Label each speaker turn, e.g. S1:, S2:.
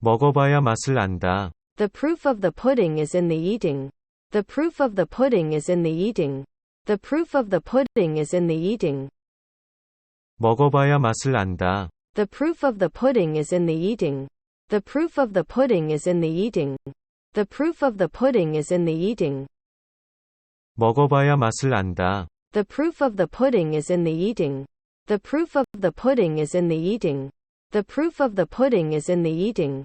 S1: 먹어봐야 맛을 안다.
S2: The proof of the pudding is in the eating. The proof of the pudding is in the eating. The proof of the pudding is in the eating.
S1: 먹어봐야 맛을 안다.
S2: The proof of the pudding is in the eating. The proof of the pudding is in the eating. The proof of the pudding is in the eating.
S1: 먹어봐야 맛을 안다.
S2: The proof of the pudding is in the eating. The proof of the pudding is in the eating. The proof of the pudding is in the eating.